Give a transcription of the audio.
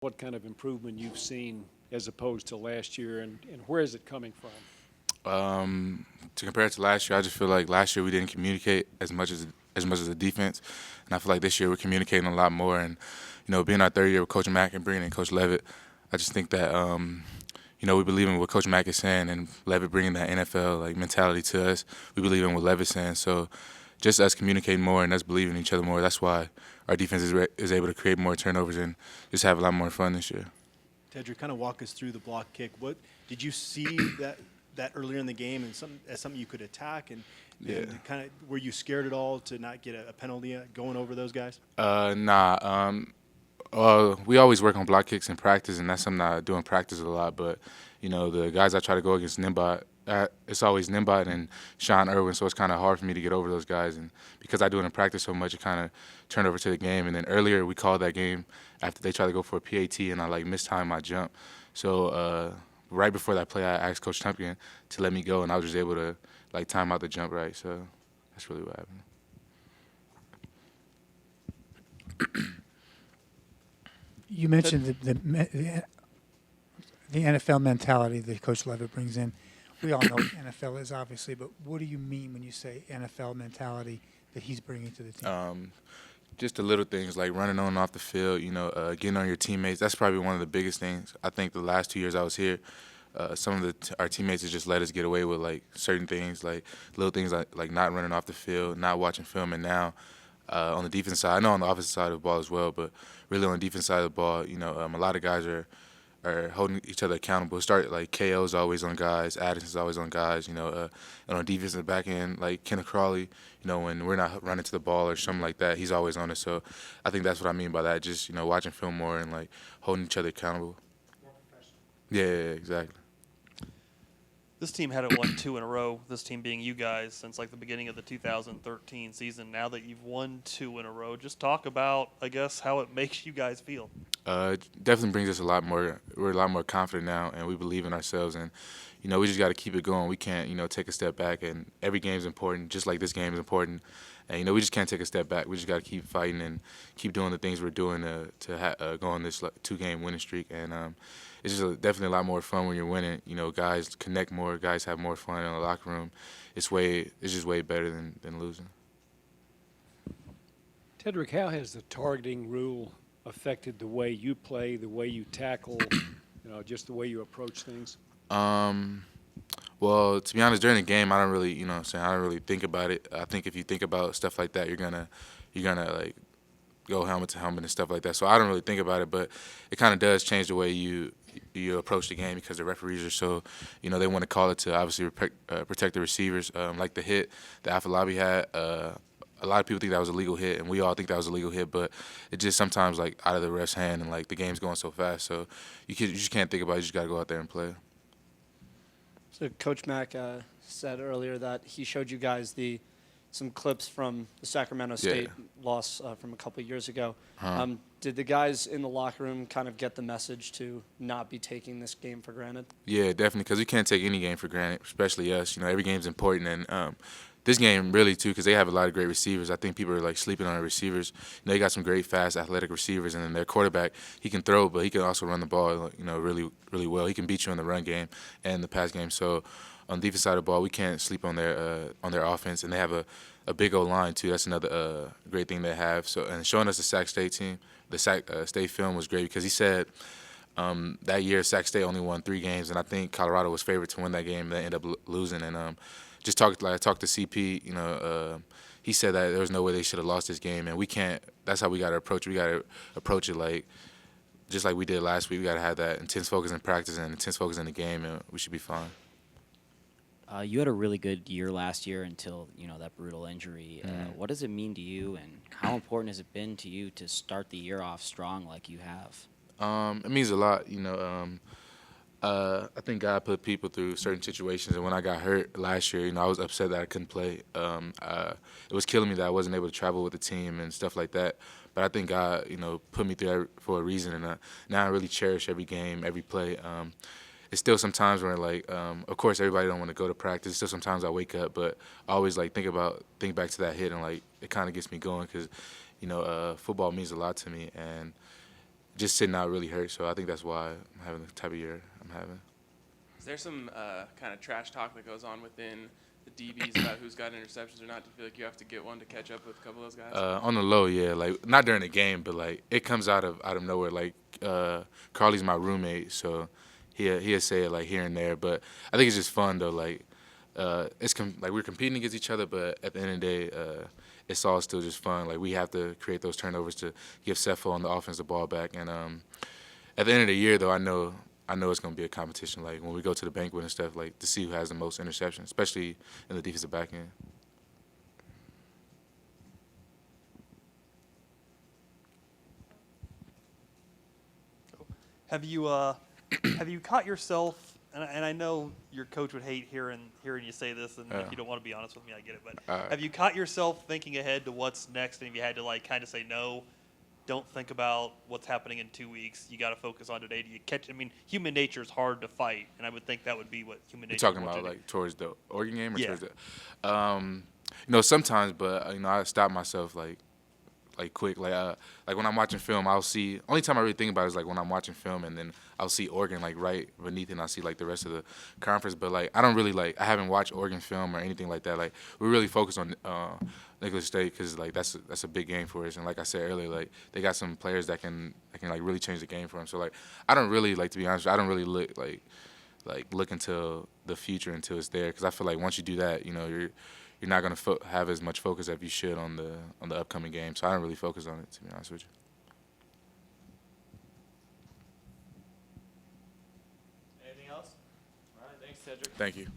what kind of improvement you've seen as opposed to last year, and where is it coming from? To compare it to last year, I just feel like last year we didn't communicate as much as the defense, and I feel like this year we're communicating a lot more. And being our third year with Coach Mack and bringing in Coach Levitt, I just think that we believe in what Coach Mack is saying, and Levitt bringing that NFL like mentality to us. We believe in what Levitt's saying, so just us communicating more and us believing in each other more. That's why our defense is able to create more turnovers and just have a lot more fun this year. Tedric, kind of walk us through the block kick. What did you see that earlier in the game, and something you could attack, and kind of were you scared at all to not get a penalty going over those guys? Nah. We always work on block kicks in practice, and that's something I do in practice a lot. But the guys I try to go against Nimbot, it's always Nimbot and Sean Irwin, so it's kind of hard for me to get over those guys. And because I do it in practice so much, it kind of turned over to the game. And then earlier we called that game after they tried to go for a PAT, and I mistimed my jump. So right before that play, I asked Coach Tumpkin to let me go, and I was just able to time out the jump right. So that's really what happened. You mentioned the NFL mentality that Coach Levitt brings in. We all know what NFL is, obviously, but what do you mean when you say NFL mentality that he's bringing to the team? Just the little things like running on and off the field, getting on your teammates. That's probably one of the biggest things. I think the last 2 years I was here, some of our teammates have just let us get away with certain things, like little things like not running off the field, not watching film. And now on the defense side, I know on the offensive side of the ball as well, but really on the defense side of the ball, a lot of guys are holding each other accountable. Start KO's always on guys, Addison's always on guys, and on defense in the back end, like Kenneth Crawley, when we're not running to the ball or something like that, he's always on us. So I think that's what I mean by that, just watching film more and holding each other accountable. More professional. Yeah, exactly. This team hadn't won two in a row, this team being you guys, since the beginning of the 2013 season. Now that you've won two in a row, just talk about, I guess, how it makes you guys feel. It definitely brings us a lot more. We're a lot more confident now, and we believe in ourselves. And we just got to keep it going. We can't take a step back. And every game is important, just like this game is important. And we just can't take a step back. We just got to keep fighting and keep doing the things we're doing to go on this 2-game winning streak. And it's just definitely a lot more fun when you're winning. Guys connect more. Guys have more fun in the locker room. It's just way better than losing. Tedric, how has the targeting rule affected the way you play, the way you tackle, just the way you approach things? Well, to be honest, during the game, I don't really, I don't really think about it. I think if you think about stuff like that, you're gonna go helmet to helmet and stuff like that. So I don't really think about it, but it kind of does change the way you approach the game because the referees are so, they want to call it to obviously protect the receivers. Like the hit that Afalabi had, a lot of people think that was a legal hit, and we all think that was a legal hit, but it just sometimes out of the ref's hand, and the game's going so fast, so you just can't think about it. You just got to go out there and play. So Coach Mack said earlier that he showed you guys some clips from the Sacramento State loss from a couple of years ago. Did the guys in the locker room kind of get the message to not be taking this game for granted? Yeah, definitely, because we can't take any game for granted, especially us. Every game's important, and this game really too, because they have a lot of great receivers. I think people are sleeping on their receivers. They got some great, fast, athletic receivers, and then their quarterback, he can throw, but he can also run the ball, really, really well. He can beat you in the run game and the pass game. So on the defense side of the ball, we can't sleep on their offense, and they have a big old line too. That's another great thing they have. So and showing us the Sac State team, the Sac State film was great because he said that year Sac State only won 3 games, and I think Colorado was favored to win that game, and they ended up losing. And just talked to CP, he said that there was no way they should have lost this game, and we can't. That's how we got to approach it. We got to approach it just like we did last week. We got to have that intense focus in practice and intense focus in the game, and we should be fine. You had a really good year last year until that brutal injury. Mm-hmm. What does it mean to you, and how important has it been to you to start the year off strong like you have? It means a lot, I think God put people through certain situations, and when I got hurt last year, I was upset that I couldn't play. It was killing me that I wasn't able to travel with the team and stuff like that. But I think God, put me through that for a reason, and now I really cherish every game, every play. It's still sometimes where of course everybody don't want to go to practice. Still sometimes I wake up, but I always think back to that hit, and it kind of gets me going because, football means a lot to me, and just sitting out really hurt. So I think that's why I'm having the type of year I'm having. Is there some kind of trash talk that goes on within the DBs about who's got interceptions or not? Do you feel like you have to get one to catch up with a couple of those guys? On the low, yeah, like not during the game, but like it comes out of nowhere. Like Carly's my roommate, so he'll say it like here and there. But I think it's just fun though. Like like we're competing against each other, but at the end of the day, it's all still just fun. Like we have to create those turnovers to give Cepho on the offense the ball back. And at the end of the year, though, I know it's going to be a competition. Like when we go to the banquet and stuff, like to see who has the most interceptions, especially in the defensive back end. Have you caught yourself? And I know your coach would hate hearing you say this, and if you don't want to be honest with me, I get it. But have you caught yourself thinking ahead to what's next, and if you had to like kind of say no, don't think about what's happening in 2 weeks. You got to focus on today. Do you catch? I mean, human nature is hard to fight, and I would think that would be what human nature. You're talking about like towards the Oregon game, or Yeah. towards the, sometimes, but I stop myself like quick, like when I'm watching film, I'll see. Only time I really think about it is like when I'm watching film, and then I'll see Oregon like right beneath it, and I'll see like the rest of the conference. But like I don't really I haven't watched Oregon film or anything like that. Like we really focus on Nicholls State because like that's a big game for us. And like I said earlier, like they got some players that can like really change the game for them. So like I don't really to be honest, I don't really look until the future until it's there, because I feel like once you do that, you're not going to have as much focus as you should on the upcoming game. So I don't really focus on it, to be honest with you. Anything else? All right, thanks, Tedric. Thank you.